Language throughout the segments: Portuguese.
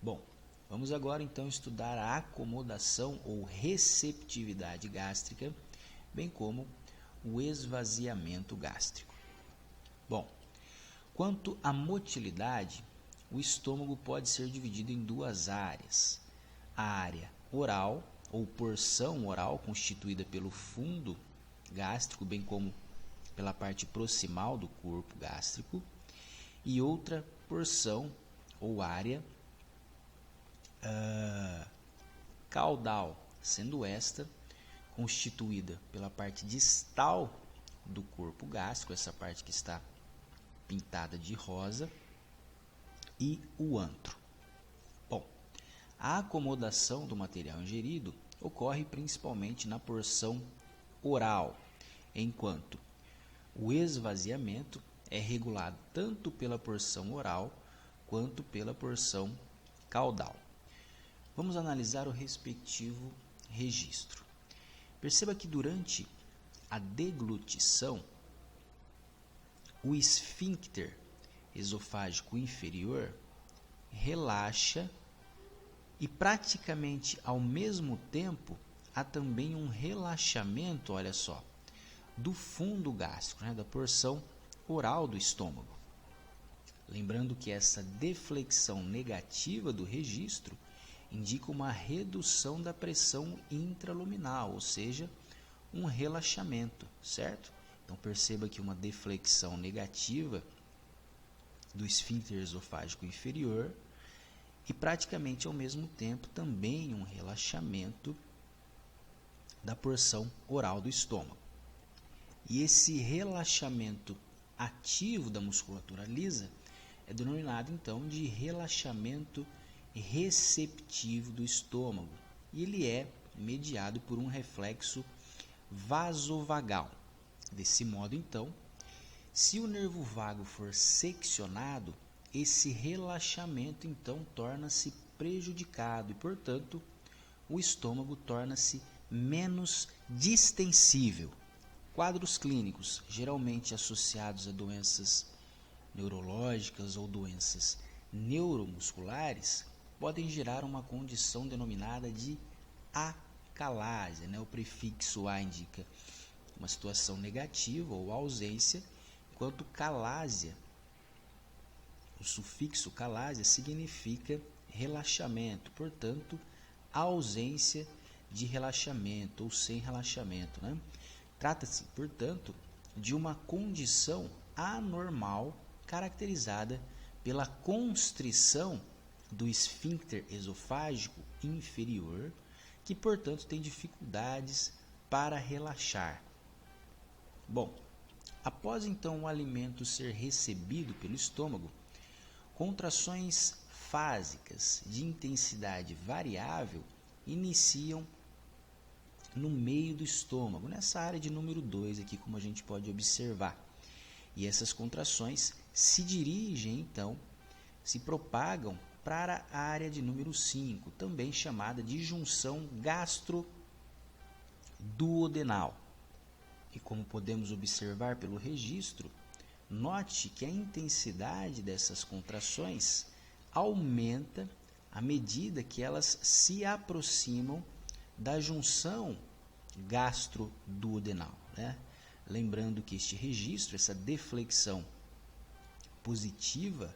Bom, vamos agora então estudar a acomodação ou receptividade gástrica, bem como o esvaziamento gástrico. Bom, quanto à motilidade, o estômago pode ser dividido em duas áreas. A área oral, ou porção oral, constituída pelo fundo gástrico, bem como pela parte proximal do corpo gástrico, e outra porção ou área caudal, sendo esta constituída pela parte distal do corpo gástrico, essa parte que está pintada de rosa, e o antro. Bom, a acomodação do material ingerido ocorre principalmente na porção oral, enquanto o esvaziamento é regulado tanto pela porção oral quanto pela porção caudal. Vamos analisar o respectivo registro. Perceba que durante a deglutição, o esfíncter esofágico inferior relaxa e praticamente ao mesmo tempo há também um relaxamento, olha só, do fundo gástrico, da porção oral do estômago. Lembrando que essa deflexão negativa do registro indica uma redução da pressão intraluminal, ou seja, um relaxamento, certo? Então perceba que uma deflexão negativa do esfíncter esofágico inferior e praticamente ao mesmo tempo também um relaxamento da porção oral do estômago. E esse relaxamento ativo da musculatura lisa é denominado então de relaxamento receptivo do estômago, e ele é mediado por um reflexo vasovagal. Desse modo, então, se o nervo vago for seccionado, esse relaxamento então torna-se prejudicado e, portanto, o estômago torna-se menos distensível. Quadros clínicos, geralmente associados a doenças neurológicas ou doenças neuromusculares, podem gerar uma condição denominada de acalásia. O prefixo A indica uma situação negativa ou ausência, enquanto calásia, o sufixo calásia, significa relaxamento, portanto, ausência de relaxamento ou sem relaxamento. Trata-se, portanto, de uma condição anormal caracterizada pela constrição do esfíncter esofágico inferior, que, portanto, tem dificuldades para relaxar. Bom, após então o alimento ser recebido pelo estômago, contrações fásicas de intensidade variável iniciam no meio do estômago, nessa área de número 2 aqui, como a gente pode observar. E essas contrações se dirigem, então, se propagam para a área de número 5, também chamada de junção gastroduodenal. E como podemos observar pelo registro, note que a intensidade dessas contrações aumenta à medida que elas se aproximam da junção gastroduodenal. Lembrando que este registro, essa deflexão positiva,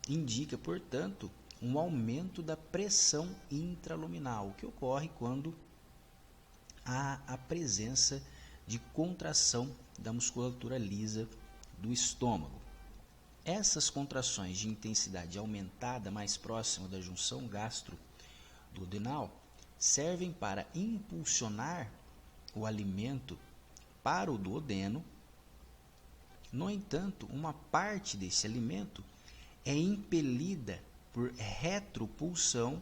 indica, portanto, um aumento da pressão intraluminal, o que ocorre quando há a presença de contração da musculatura lisa do estômago. Essas contrações de intensidade aumentada mais próxima da junção gastroduodenal servem para impulsionar o alimento para o duodeno. No entanto, uma parte desse alimento é impelida por retropulsão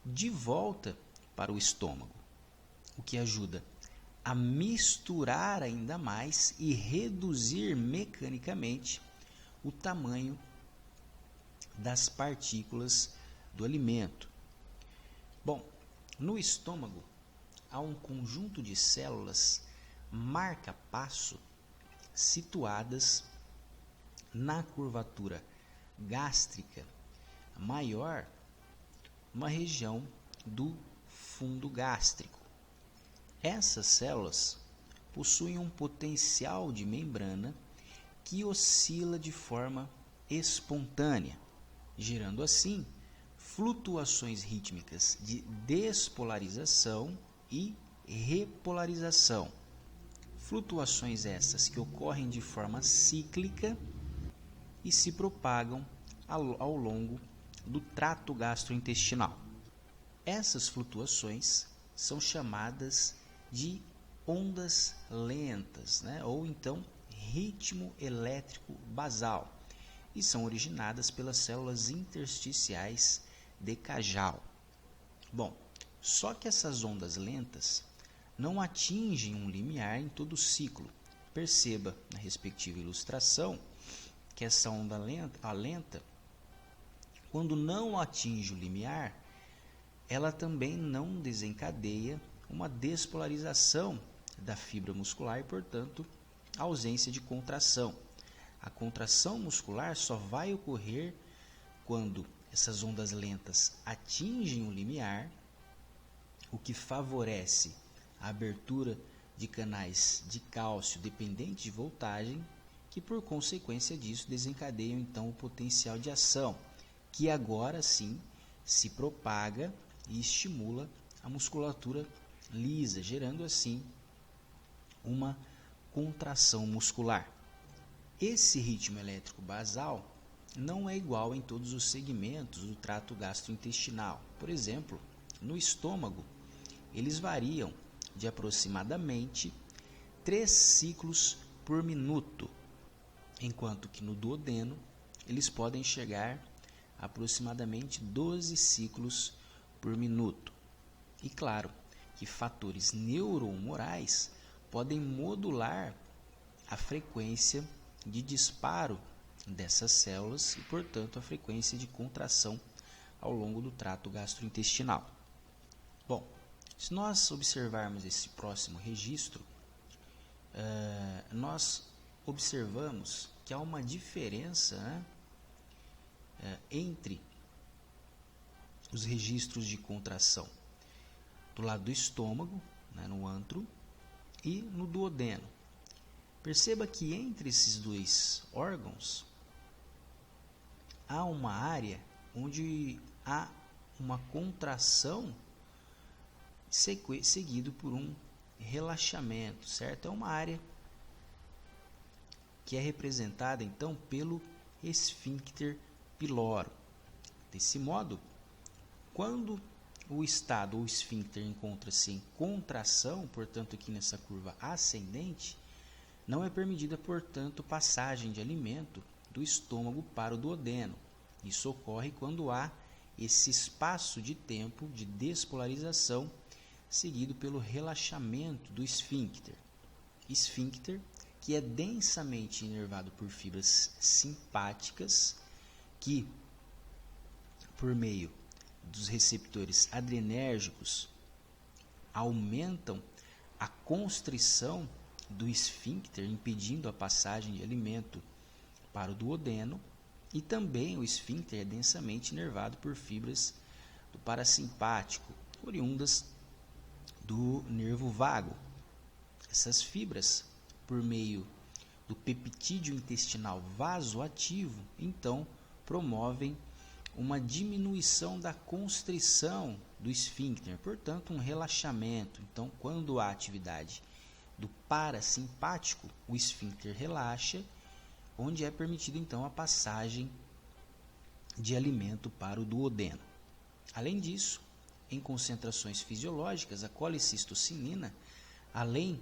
de volta para o estômago, o que ajuda a misturar ainda mais e reduzir mecanicamente o tamanho das partículas do alimento. Bom, no estômago há um conjunto de células marca-passo situadas na curvatura gástrica maior uma região do fundo gástrico. Essas células possuem um potencial de membrana que oscila de forma espontânea, gerando assim flutuações rítmicas de despolarização e repolarização. Flutuações essas que ocorrem de forma cíclica e se propagam ao longo do trato gastrointestinal. Essas flutuações são chamadas de ondas lentas, ou então ritmo elétrico basal, e são originadas pelas células intersticiais de Cajal. Bom, só que essas ondas lentas não atingem um limiar em todo o ciclo. Perceba na respectiva ilustração que essa onda lenta, quando não atinge o limiar, ela também não desencadeia uma despolarização da fibra muscular e, portanto, a ausência de contração. A contração muscular só vai ocorrer quando essas ondas lentas atingem o limiar, o que favorece a abertura de canais de cálcio dependentes de voltagem, que por consequência disso desencadeiam então o potencial de ação, que agora sim se propaga e estimula a musculatura lisa, gerando assim uma contração muscular. Esse ritmo elétrico basal não é igual em todos os segmentos do trato gastrointestinal. Por exemplo, no estômago, eles variam de aproximadamente 3 ciclos por minuto, enquanto que no duodeno eles podem chegar a aproximadamente 12 ciclos por minuto. E claro que fatores neurohumorais podem modular a frequência de disparo dessas células e, portanto, a frequência de contração ao longo do trato gastrointestinal. Bom, se nós observarmos esse próximo registro, nós observamos que há uma diferença entre os registros de contração do lado do estômago, no antro, e no duodeno. Perceba que entre esses dois órgãos há uma área onde há uma contração seguido por um relaxamento, certo? É uma área que é representada então pelo esfíncter piloro. Desse modo, quando o estado ou esfíncter encontra-se em contração, portanto aqui nessa curva ascendente, não é permitida, portanto, passagem de alimento do estômago para o duodeno. Isso ocorre quando há esse espaço de tempo de despolarização seguido pelo relaxamento do esfíncter. Esfíncter que é densamente inervado por fibras simpáticas que, por meio dos receptores adrenérgicos, aumentam a constrição do esfíncter, impedindo a passagem de alimento para o duodeno, e também o esfíncter é densamente inervado por fibras do parasimpático, oriundas do nervo vago. Essas fibras, por meio do peptídeo intestinal vasoativo, então promovem uma diminuição da constrição do esfíncter, portanto um relaxamento. Então, quando há atividade do parasimpático, o esfíncter relaxa, onde é permitida então a passagem de alimento para o duodeno. Além disso, em concentrações fisiológicas, a colicistocinina, além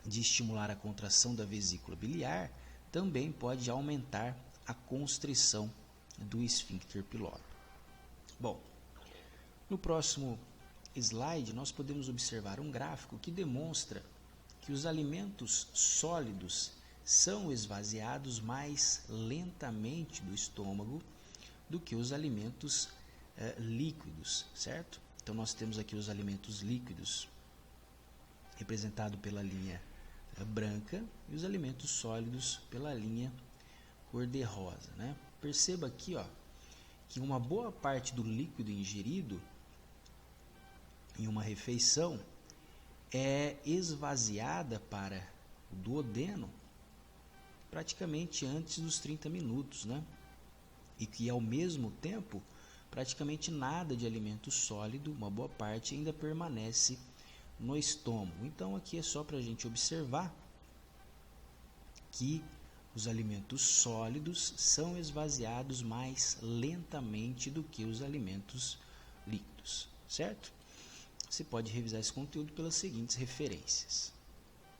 de estimular a contração da vesícula biliar, também pode aumentar a constrição do esfíncter piloro. Bom, no próximo slide nós podemos observar um gráfico que demonstra que os alimentos sólidos são esvaziados mais lentamente do estômago do que os alimentos líquidos, certo? Então nós temos aqui os alimentos líquidos representados pela linha branca e os alimentos sólidos pela linha cor-de-rosa, Perceba aqui, que uma boa parte do líquido ingerido em uma refeição é esvaziada para o duodeno praticamente antes dos 30 minutos, né? E que ao mesmo tempo praticamente nada de alimento sólido, uma boa parte ainda permanece no estômago. Então aqui é só para a gente observar que os alimentos sólidos são esvaziados mais lentamente do que os alimentos líquidos, certo? Você pode revisar esse conteúdo pelas seguintes referências.